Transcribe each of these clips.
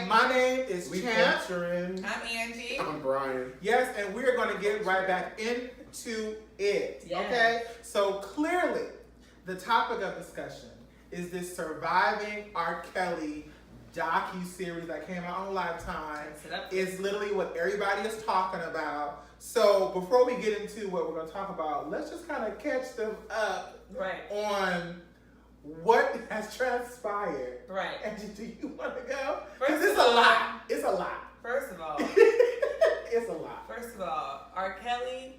My name is Champ. Featuring. I'm Angie. I'm Brian. Yes, and we're going to get right back into it. Yes. Okay? So clearly, the topic of discussion is this Surviving R.Kelly docu-series that came out on Lifetime. It's literally what everybody is talking about. So before we get into what we're going to talk about, let's just kind of catch them up on what has transpired. Right. And do you want to go? Because it's a lot. It's a lot. First of all, it's a lot. First of all, R. Kelly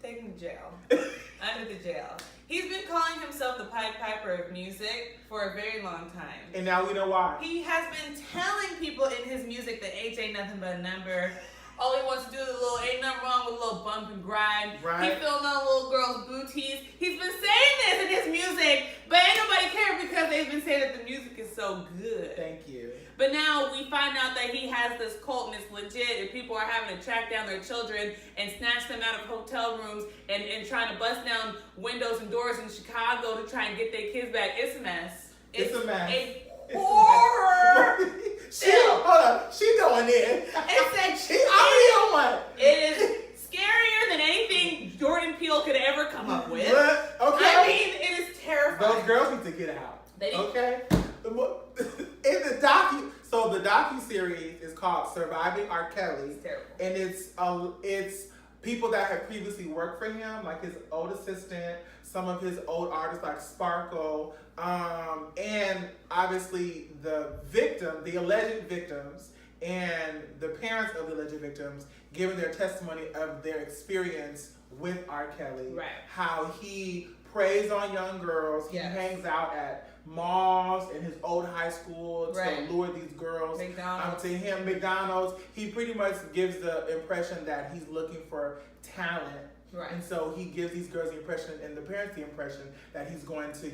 taken to jail. Under the jail. He's been calling himself the Pied Piper of music for a very long time. And now we know why. He has been telling people in his music that age ain't nothing but a number. All he wants to do is ain't nothing wrong with a little bump and grind. Right. He filling on little girls' booties. He's been saying this in his music, but ain't nobody care because they've been saying that the music is so good. Thank you. But now we find out that he has this cult and it's legit, and people are having to track down their children and snatch them out of hotel rooms and trying to bust down windows and doors in Chicago to try and get their kids back. It's a mess. It's a mess. A horror. Hold on. She going in. She already on one. It is scarier than anything Jordan Peele could ever come up with. Okay. I mean, it is terrifying. Those girls need to get out. They need- Okay. In the the docu-series is called Surviving R. Kelly. It's terrible. And it's people that have previously worked for him, like his old assistant, some of his old artists like Sparkle, and obviously the alleged victims, and the parents of the alleged victims giving their testimony of their experience with R. Kelly. Right. How he preys on young girls. He hangs out at malls in his old high school to lure these girls to him. McDonald's. He pretty much gives the impression that he's looking for talent. Right. And so he gives these girls the impression, and the parents the impression, that he's going to,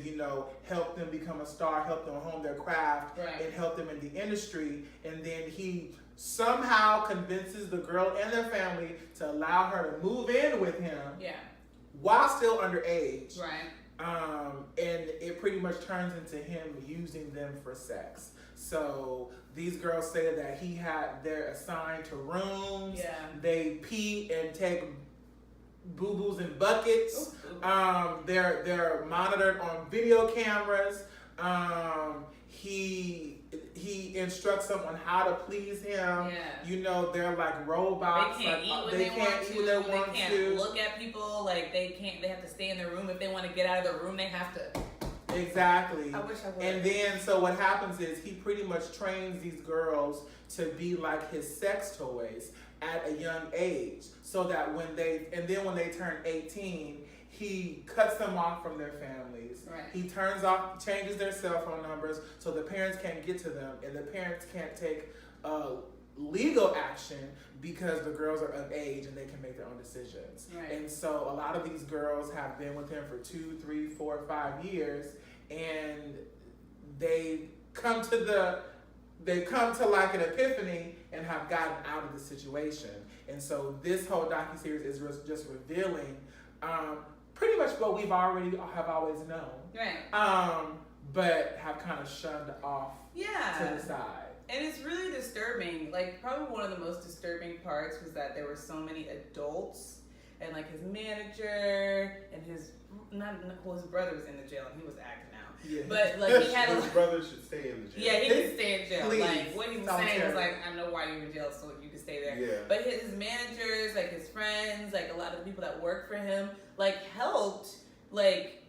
help them become a star, help them hone their craft, and help them in the industry. And then he somehow convinces the girl and their family to allow her to move in with him while still underage. Right. And it pretty much turns into him using them for sex. So these girls say that they're assigned to rooms. Yeah. They pee and take boo-boos in buckets. They're monitored on video cameras. He instructs them on how to please him. Yeah. They're like robots. They can't eat when they want to. They can't look at people. They have to stay in their room. If they want to get out of their room, they have to. Exactly. I wish I would. And then, so what happens is he pretty much trains these girls to be like his sex toys at a young age, so that when they turn 18, he cuts them off from their families. Right. He changes their cell phone numbers so the parents can't get to them, and the parents can't take legal action because the girls are of age and they can make their own decisions. Right. And so a lot of these girls have been with him for 2, 3, 4, 5 years, and they come to like an epiphany and have gotten out of the situation. And so this whole docuseries is just revealing pretty much what we've have always known. Right. But have kind of shunned off to the side. And it's really disturbing. Probably one of the most disturbing parts was that there were so many adults, and his manager and his brother was in the jail and he was acting out. Yeah. But he had his brother should stay in the jail. Yeah, he could stay in jail. Please. What he was saying was I know why you're in jail, so you can stay there. Yeah. But his managers, his friends, a lot of the people that work for him, helped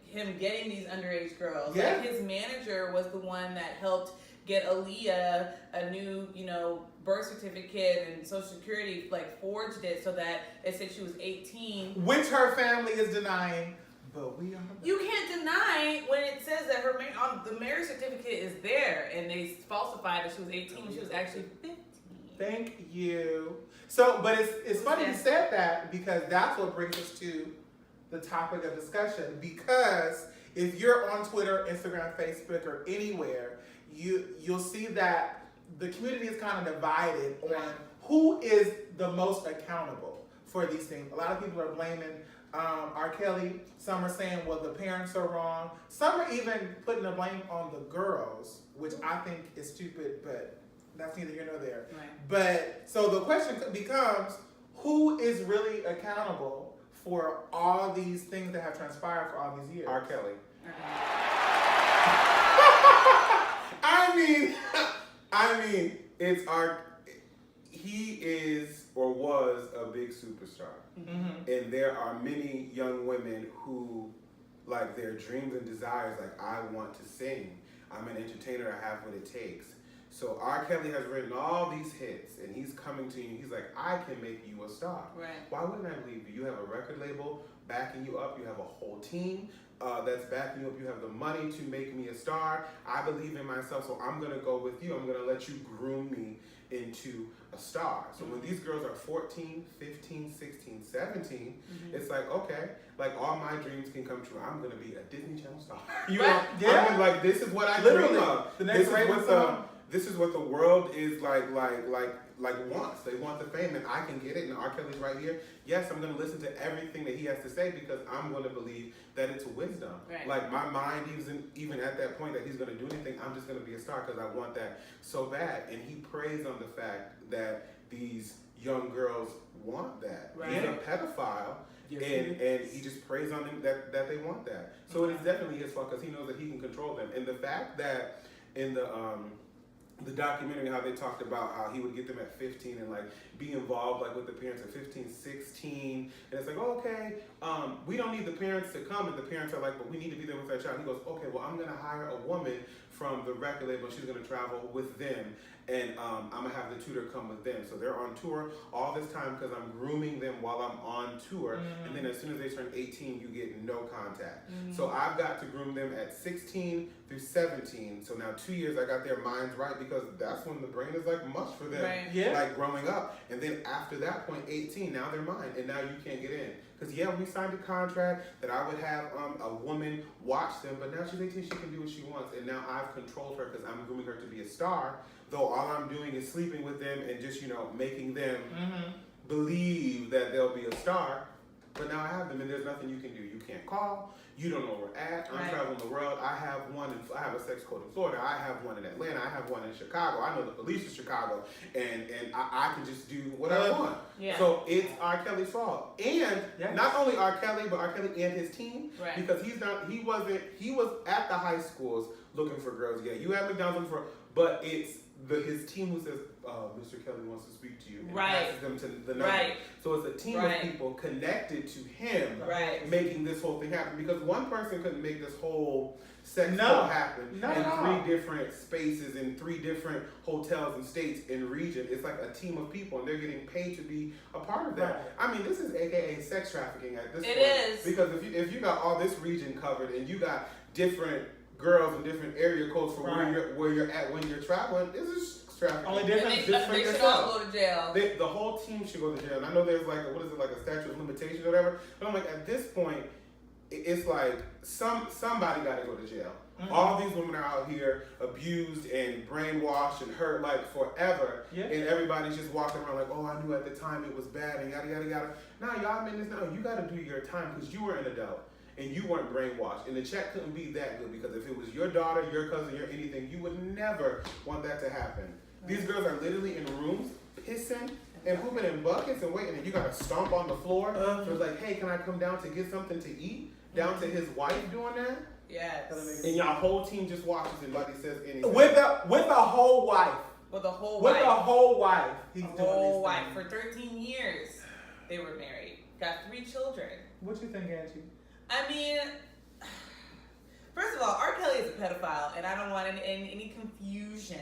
him getting these underage girls. Yeah. His manager was the one that helped get Aaliyah a new, birth certificate and social security, forged it so that it said she was 18. Which her family is denying, but we are not. You can't deny when it says that the marriage certificate is there and they falsified that she was 18 when she was actually 15. Thank you. So, but it's funny you said that, because that's what brings us to the topic of discussion. Because if you're on Twitter, Instagram, Facebook, or anywhere, you'll see that the community is kind of divided on who is the most accountable for these things. A lot of people are blaming R. Kelly. Some are saying, well, the parents are wrong. Some are even putting the blame on the girls, which I think is stupid, but that's neither here nor there. Right. But so the question becomes, who is really accountable for all these things that have transpired for all these years? R.Kelly. I mean, he is or was a big superstar. Mm-hmm. And there are many young women who, like, their dreams and desires, like, I want to sing. I'm an entertainer, I have what it takes. So R. Kelly has written all these hits, and he's coming to you, and he's like, I can make you a star. Right. Why wouldn't I believe you? You have a record label backing you up, you have a whole team that's backing you up, you have the money to make me a star. I believe in myself, so I'm gonna go with you. I'm gonna let you groom me into a star. So when these girls are 14, 15, 16, 17, it's like, okay, like all my dreams can come true. I'm gonna be a Disney Channel star. You know, Yeah. I mean, like, this is what I Literally. dream of. The next This is what the world is like wants. They want the fame, and I can get it. And R. Kelly's right here. Yes, I'm going to listen to everything that he has to say because I'm going to believe that it's wisdom. Right. Like, my mind isn't even at that point that he's going to do anything. I'm just going to be a star because I want that so bad. And he preys on the fact that these young girls want that. Right. He's a pedophile. Yes, And he just preys on them that they want that. So it is definitely his fault because he knows that he can control them. And the fact that in the documentary, how they talked about how he would get them at 15 and like be involved like with the parents at 15, 16, and it's like, oh, okay, we don't need the parents to come, and the parents are like, but we need to be there with our child. He goes, okay, well, I'm gonna hire a woman from the record label. She's gonna travel with them, and I'm gonna have the tutor come with them. So they're on tour all this time because I'm grooming them while I'm on tour, and then as soon as they turn 18, you get no contact. So I've got to groom them at 16 through 17. So now 2 years I got their minds right because that's when the brain is like mush for them, Right. Yeah. like growing up. And then after that point, 18, now they're mine, and now you can't get in. Because yeah, we signed a contract that I would have a woman watch them, but now she's 18, she can do what she wants, and now I've controlled her because I'm grooming her to be a star, though all I'm doing is sleeping with them and just, making them believe that they'll be a star. But now I have them, and there's nothing you can do. You can't call. You don't know where we're at. I'm traveling the world. I have a sex code in Florida. I have one in Atlanta. I have one in Chicago. I know the police in Chicago, and I can just do what I want. Yeah. So it's R. Kelly's fault, and not only R. Kelly, but R. Kelly and his team, Right. because he was at the high schools looking for girls. Yeah, you have McDonald's looking for, but it's his team who says, Mr. Kelly wants to speak to you, and passes them to the number. Right. So it's a team of people connected to him, Right. making this whole thing happen. Because one person couldn't make this whole sex No. call happen Not at all. in 3 different spaces, in 3 different hotels and states and region. It's like a team of people, and they're getting paid to be a part of that. Right. I mean, this is AKA sex trafficking at this point. It is. Because if you got all this region covered and you got different girls in different area codes for where you're at when you're traveling, this is trafficking. Only And difference they just for should yourself. all go to jail. The whole team should go to jail. And I know there's like a statute of limitations or whatever. But I'm like, at this point, it's like somebody got to go to jail. All these women are out here abused and brainwashed and hurt like forever. Yeah. And everybody's just walking around like, oh, I knew at the time it was bad and yada yada yada. Now y'all mean this now. You got to do your time because you were an adult. And you weren't brainwashed. And the check couldn't be that good because if it was your daughter, your cousin, your anything, you would never want that to happen. These girls are literally in rooms pissing and pooping in buckets and waiting, and you gotta stomp on the floor. So it's like, hey, can I come down to get something to eat? Down to his wife doing that? Yes. And y'all whole team just watches and nobody says anything. With a whole wife. With a whole With wife. a whole wife. He's A doing whole these wife. things. For 13 years, they were married. Got 3 children. What you think, Angie? I mean, first of all, R. Kelly is a pedophile, and I don't want any confusion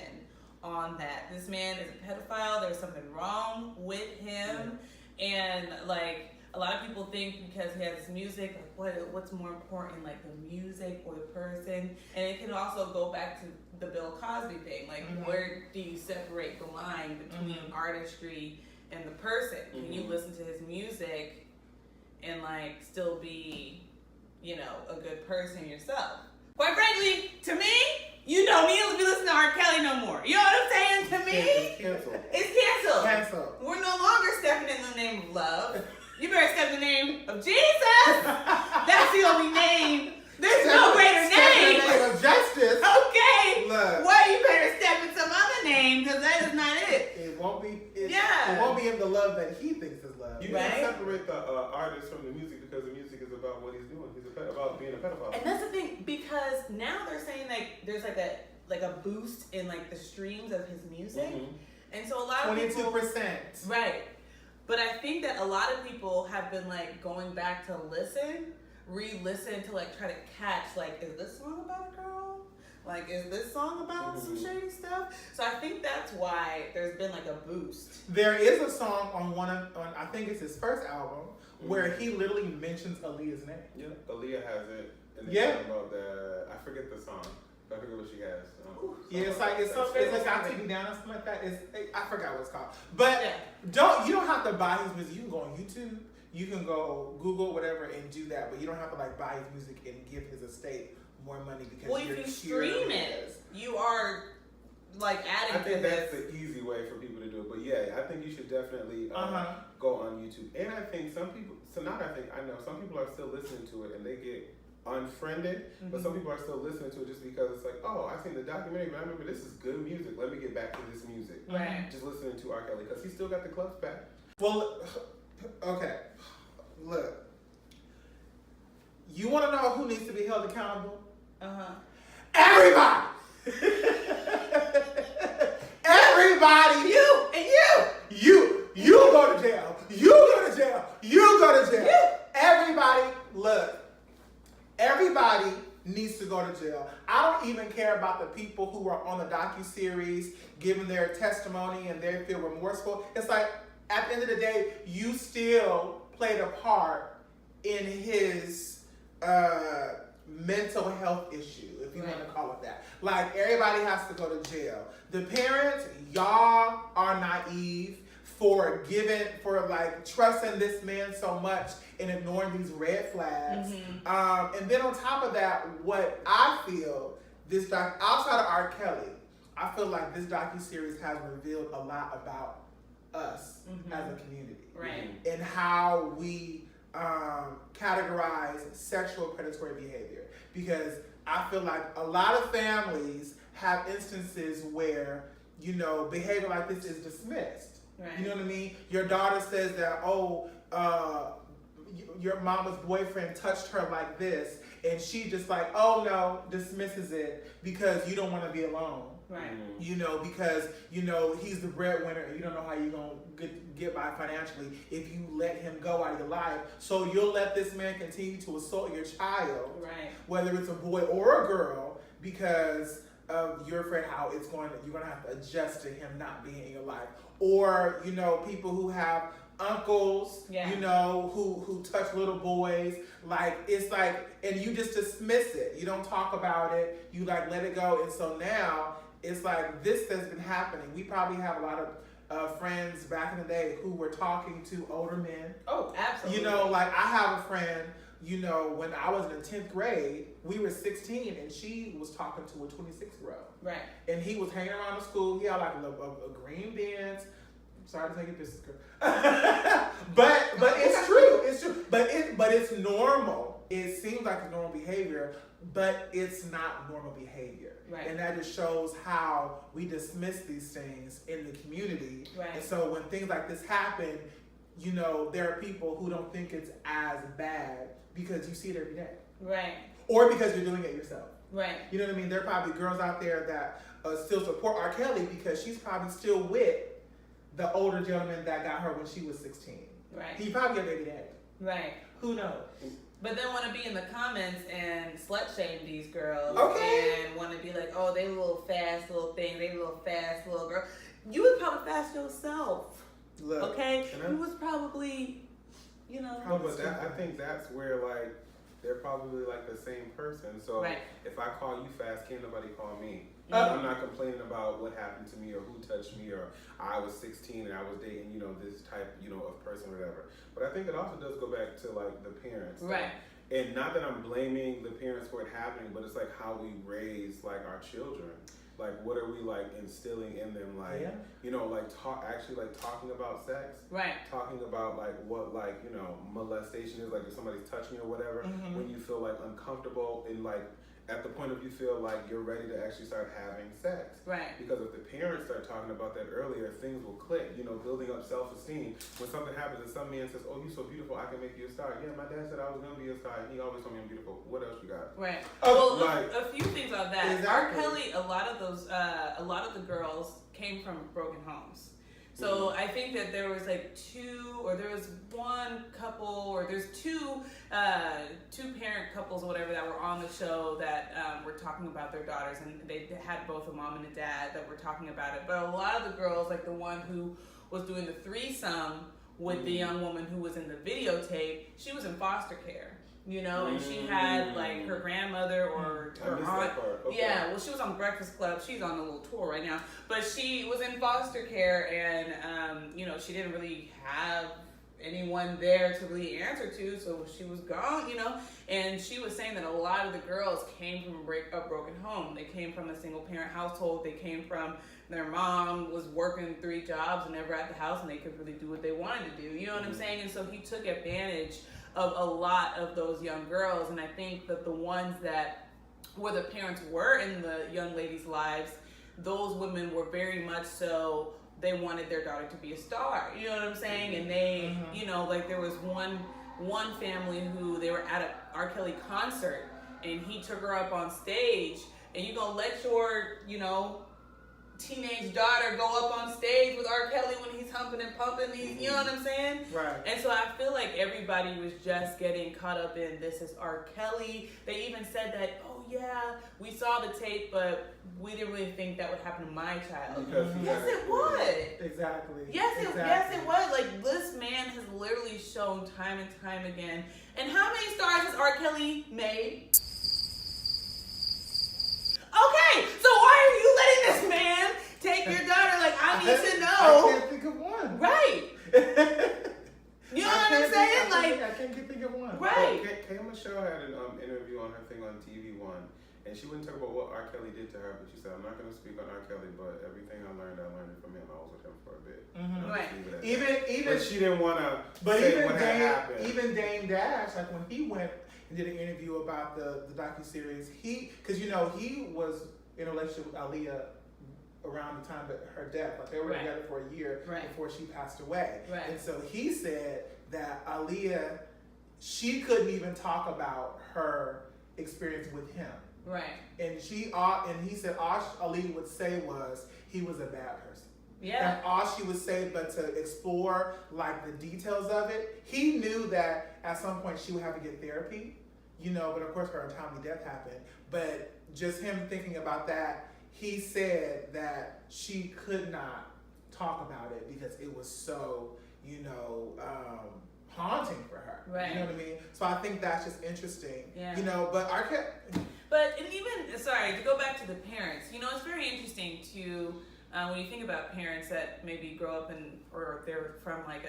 on that. This man is a pedophile. There's something wrong with him, and like a lot of people think because he has his music, like what's more important, like the music or the person? And it can also go back to the Bill Cosby thing, like where do you separate the line between artistry and the person? Can you listen to his music and like still be, a good person yourself? Quite frankly, to me, you don't need to be listening to R. Kelly no more. You know what I'm saying? To me, It's canceled. it's canceled. Cancel. We're no longer stepping in the name of love. You better step in the name of Jesus. That's the only name. There's no greater Step in name. the name of justice. Okay. Look. Well, you better step in some other name because that is that's not it. It won't be. It won't be in the love that he thinks is love. You can't separate the artist from the music because the music is about what he's doing. He's about being a pedophile. And that's the thing, because now they're saying like there's like a boost in like the streams of his music, and so a lot of 22%. Right. But I think that a lot of people have been like going back to re-listen to like try to catch like, is this song about a girl? Like, is this song about some shady stuff? So I think that's why there's been like a boost. There is a song on I think it's his first album where he literally mentions Aaliyah's name. Yeah, Aaliyah has it. And they talk about that. I forget the song. I forget what she has. It's like I'll Take You Down or something like that. I forgot what it's called. But you don't have to buy his music. You can go on YouTube. You can go Google whatever and do that. But you don't have to like buy his music and give his estate more money because if you stream it, you are like adding. I think that's the easy way for people to do it. But yeah, I think you should definitely go on YouTube. And I think some people. I know some people are still listening to it and they get unfriended, but some people are still listening to it just because it's like, oh, I've seen the documentary, but I remember this is good music. Let me get back to this music. Right. Just listening to R.Kelly because he still got the clubs back. Well, okay. Look, you want to know who needs to be held accountable? Everybody. Everybody. You go to jail. You go to jail. You go to jail. Everybody. Look. Everybody needs to go to jail. I don't even care about the people who are on the docu-series giving their testimony and they feel remorseful. It's like, at the end of the day, you still played a part in his mental health issue, if you want to call it that. Like, everybody has to go to jail. The parents, y'all are naive for like trusting this man so much and ignoring these red flags. And then on top of that, what I feel, outside of R.Kelly, I feel like this docuseries has revealed a lot about us as a community. Right. And how we categorize sexual predatory behavior. Because I feel like a lot of families have instances where, behavior like this is dismissed. Right. You know what I mean? Your daughter says that, your mama's boyfriend touched her like this, and she just like, oh no, dismisses it because you don't want to be alone. Right. Because, he's the breadwinner and you don't know how you're going to get by financially if you let him go out of your life. So you'll let this man continue to assault your child, whether it's a boy or a girl, because you're afraid how you're going to have to adjust to him not being in your life. Or, people who have uncles, who touch little boys. Like, it's like, and you just dismiss it. You don't talk about it. You like let it go. And so now it's like this has been happening. We probably have a lot of friends back in the day who were talking to older men. Oh, absolutely. Like I have a friend, when I was in the 10th grade, we were 16 and she was talking to a 26-year-old. Right. And he was hanging around the school. He had like a green Benz. Sorry to take your business, girl. but it's true. It's true. But it's normal. It seems like it's normal behavior, but it's not normal behavior. Right. And that just shows how we dismiss these things in the community. Right. And so when things like this happen, there are people who don't think it's as bad because you see it every day. Right. Or because you're doing it yourself. Right. You know what I mean? There are probably girls out there that still support R.Kelly because she's probably still with the older gentleman that got her when she was 16. Right. He probably got baby daddy. Right. Who knows? But then want to be in the comments and slut shame these girls. Okay. And want to be like, oh, they little fast little thing. They little fast little girl. You was probably fast yourself. Look. Okay? You was probably, But I think that's where, like, they're probably, like, the same person. So if I call you fast, can't nobody call me. I'm not complaining about what happened to me or who touched me or I was 16 and I was dating, this type, of person or whatever. But I think it also does go back to, like, the parents. Right. And not that I'm blaming the parents for it happening, but it's, like, how we raise, like, our children. Like, what are we, like, instilling in them? Like, talking about sex. Right. Talking about, like, what, like, molestation is. Like, if somebody's touching you or whatever, when you feel, like, uncomfortable and, like, at the point of you feel like you're ready to actually start having sex. Right. Because if the parents start talking about that earlier, things will click, building up self-esteem. When something happens and some man says, oh, you're so beautiful, I can make you a star. Yeah, my dad said I was going to be a star, and he always told me I'm beautiful. What else you got? Right. Oh, A few things on that. Exactly. R. Kelly, a lot of the girls came from broken homes. So I think that there was one couple, or there's two parent couples or whatever that were on the show that were talking about their daughters, and they had both a mom and a dad that were talking about it. But a lot of the girls, like the one who was doing the threesome with the young woman who was in the videotape, she was in foster care. And she had like her grandmother or her aunt. Okay. Yeah, well, she was on Breakfast Club. She's on a little tour right now, but she was in foster care, and she didn't really have anyone there to really answer to, so she was gone. And she was saying that a lot of the girls came from a broken home. They came from a single parent household. They came from their mom was working 3 jobs and never at the house, and they could really do what they wanted to do. You know what I'm saying? And so he took advantage of a lot of those young girls, and I think that the ones that where the parents were in the young ladies' lives, those women were very much so, they wanted their daughter to be a star. You know what I'm saying? And they, like there was one family who they were at a R. Kelly concert, and he took her up on stage, and you gonna let your, teenage daughter go up on stage with R. Kelly when he's humping and pumping these, you know what I'm saying? Right. And so I feel like everybody was just getting caught up in this is R. Kelly. They even said that, oh yeah, we saw the tape, but we didn't really think that would happen to my child. Yes, it would. Exactly. Yes, it would. Like, this man has literally shown time and time again. And how many stars has R. Kelly made? Okay, so why are you letting this man take your daughter? Like, I need to know. I can't think of one. Right. You know what I'm saying? I can't think of one. Right. K. Michelle had an interview on her thing on TV One, and she wouldn't talk about what R. Kelly did to her, but she said, I'm not going to speak on R. Kelly, but everything I learned it from him. I was with him for a bit. Right. Even but she didn't want to say what had happened. Even Dame Dash, like when he went and did an interview about the docu-series, because he was in a relationship with Aaliyah around the time of her death. Like, they were together for a year before she passed away. Right. And so he said that Aaliyah, she couldn't even talk about her experience with him. Right. And he said all Aaliyah would say was he was a bad person. Yeah. And all she would say, but to explore like the details of it, he knew that at some point she would have to get therapy, but of course her untimely death happened. But just him thinking about that, he said that she could not talk about it because it was so, haunting for her. Right. You know what I mean? So I think that's just interesting. Yeah. But and even, sorry, to go back to the parents, it's very interesting to, when you think about parents that maybe grow up or they're from like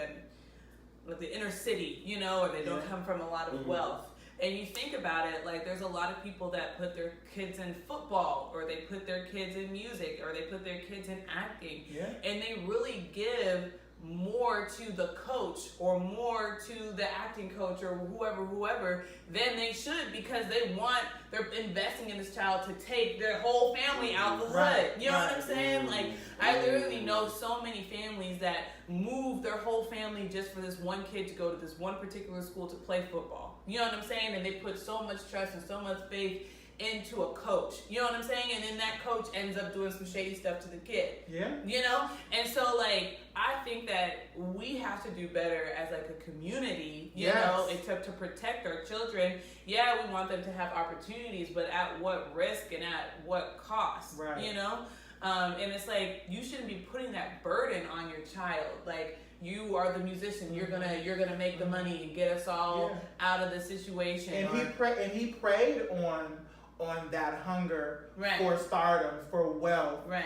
the inner city, or they don't come from a lot of wealth. And you think about it, like there's a lot of people that put their kids in football, or they put their kids in music, or they put their kids in acting. Yeah. And they really give more to the coach or more to the acting coach or whoever than they should, because they're investing in this child to take their whole family out the hood. You know what I'm saying? Like, I literally know so many families that move their whole family just for this one kid to go to this one particular school to play football. You know what I'm saying? And they put so much trust and so much faith into a coach. You know what I'm saying? And then that coach ends up doing some shady stuff to the kid. Yeah. And so, like, I think that we have to do better as like a community, you know, to protect our children. Yeah, we want them to have opportunities, but at what risk and at what cost? Right. And it's like, you shouldn't be putting that burden on your child. Like, you are the musician. You're gonna make the money and get us all out of the situation. And he preyed on that hunger for stardom, for wealth. Right.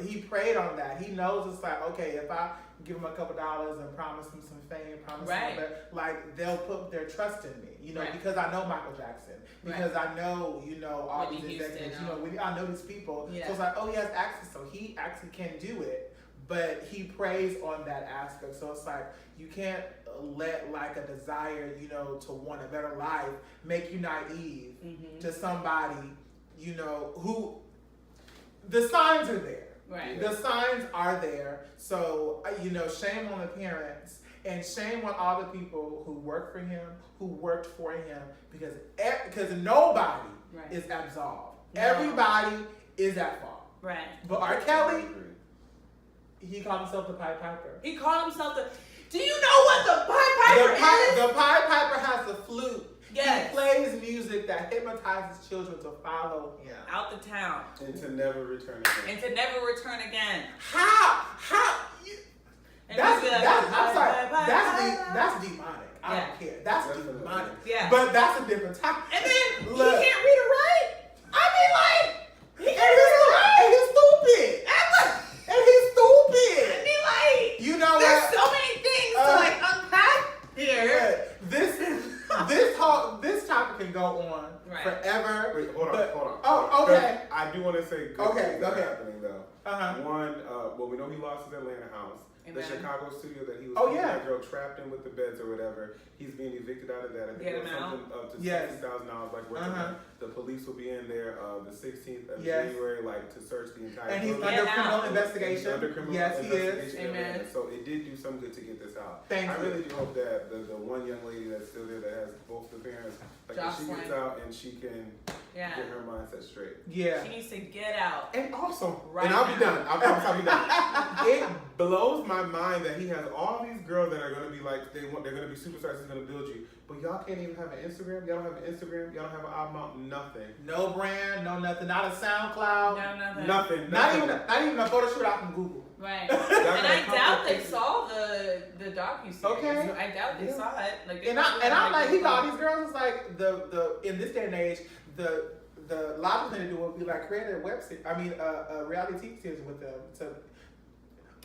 He preyed on that. He knows it's like, okay, if I give him a couple dollars and promise him some fame, promise him that, like, they'll put their trust in me, because I know Michael Jackson, because I know, all these executives, I know these people. Yeah. So it's like, oh, he has access, so he actually can do it. But he preys on that aspect. So it's like, you can't let like a desire, to want a better life make you naive to somebody you know, who the signs are there. Right. The signs are there. So, you know, shame on the parents and shame on all the people who work for him, who worked for him, because nobody Right. is absolved. No. Everybody is at fault. Right. But R. Kelly, he called himself the Pied Piper. He called himself the. Do you know what the Pied Piper is? The Pied Piper has a flute. Yes. He plays music that hypnotizes children to follow him. Out the town. And to never return again. And to never return again. How? And That's he's like, I'm sorry. bye, That's demonic. I Yeah. don't care. That's Definitely. demonic. Yeah. But that's a different topic. And then Look. he can't read or write. I mean, like, he And can't read or write. he's stupid. And he's I stupid. mean, like, You know there's what? so many things to like unpack here. This topic can go on Right. forever. Wait, hold on. Oh, okay. I do want to say good Okay, things that okay. are happening though. Uh-huh. One, well, we know he lost his Atlanta house. The Amen. Chicago studio that he was Oh, keeping yeah. that girl trapped in with the beds or whatever, he's being evicted out of that. I think Get it was him out. something up to Yes. $60,000 like worth of Uh-huh. money. The police will be in there the 16th of Yes. January, like to search the entire And he's building. under Get criminal out. investigation. He's under criminal Yes, he is. investigation in Amen. Atlanta. So it did do some good to get this out. Thank I you. really do hope that the one young lady that's still there that has both the parents, like if she gets Jocelyn. out and she can Yeah. get her mindset straight. Yeah. She needs to get out. And also, Right and I'll be now. done. I promise I'll be done. It blows my mind that he has all these girls that are gonna be like they're gonna be superstars. He's gonna build you, but y'all can't even have an Instagram. Y'all don't have an Instagram. Y'all don't have an album out. Nothing. No brand, no nothing. Not a SoundCloud. No, nothing. Nothing. Not even a photo shoot out from Google. Right. That's And gonna I doubt they complicate saw the docu series. Okay. I doubt they Yeah. saw it. Like, they And probably I'm like, he it. thought these girls was like the in this day and age the logical thing to do would be like create a web series. I mean a reality TV series with them.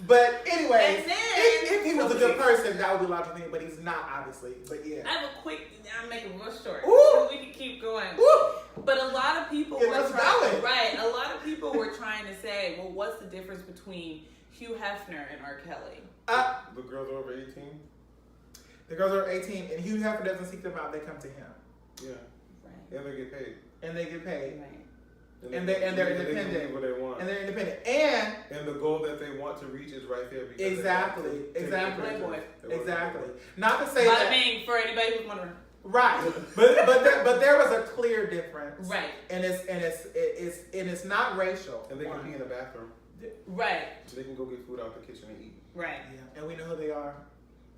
But anyways, And then- if he was a good person, that would be a logical thing. But he's not, obviously. But yeah. I have a quick. I'm making a real short. Ooh. We can keep going. Woo! But a lot of people Get were us trying. going. Right. A lot of people were trying to say, well, what's the difference between Hugh Hefner and R. Kelly? The girls are over 18. The girls are 18, and Hugh Hefner doesn't seek them out; they come to him, Yeah, Right. and they get paid. and they get paid, Right. And they they're can independent. do what they want. and they're independent. And And the goal that they want to reach is right there. Because Exactly, they want to take exactly. the pictures. Playboy. They want to exactly, Playboy. not to say Bada that bing for anybody who's wondering. right, but there was a clear difference, Right. and it's not racial. And they can pee in the bathroom. Right. So they can go get food out the kitchen and eat. Right. Yeah, and we know who they are,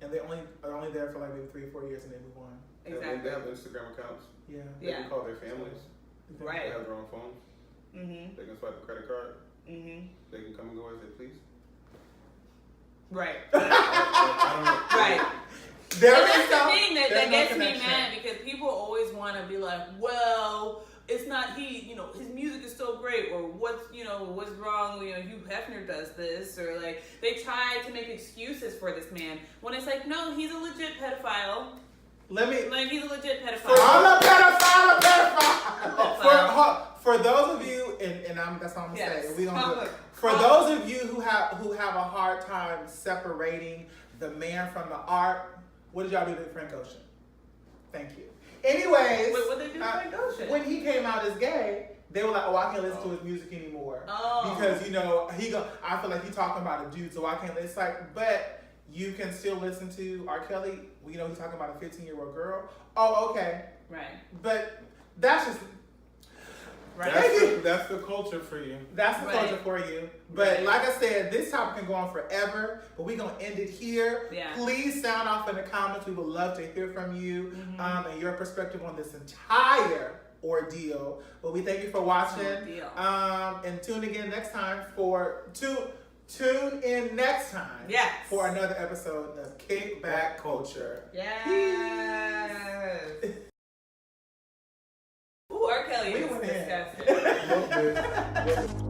and they are only there for like maybe 3 or 4 years, and they move on. And Exactly. they have Instagram accounts. Yeah, They Yeah. can call their families. They Right. have their own phones. Mhm. They can swipe a credit card. Mhm. They can come and go as they please. Right. I don't know. Right. there And is that's the no- thing that there's no gets me connection. mad because people always want to be like, well, it's not his music is so great, or what's wrong, Hugh Hefner does this, or like, they try to make excuses for this man, when it's like, no, he's a legit pedophile. He's a legit pedophile. I'm a pedophile, Pedophile. For those of you, and that's all I'm gonna Yes. say. We gonna do it. Public. For those of you who have a hard time separating the man from the art, what did y'all do to Frank Ocean? Thank you. Anyways, Wait, what they do to Frank Ocean? when he came out as gay, they were like, "Oh, I can't listen to his music anymore Oh. because I feel like he's talking about a dude, so I can't." It's like, but you can still listen to R. Kelly. He's talking about a 15-year-old girl. Oh, okay. Right. But that's just Right. That's the culture for you. that's the Right. culture for you. But Right. like I said, this topic can go on forever. But we're gonna end it here. Yeah. Please sound off in the comments. We would love to hear from you Mhm. and your perspective on this entire ordeal. But we thank you for watching. Ordeal. And tune in next time tune in next time Yes. for another episode of Kickback Culture. Yes. Ooh, R. Kelly We is went in. disgusting. Love this.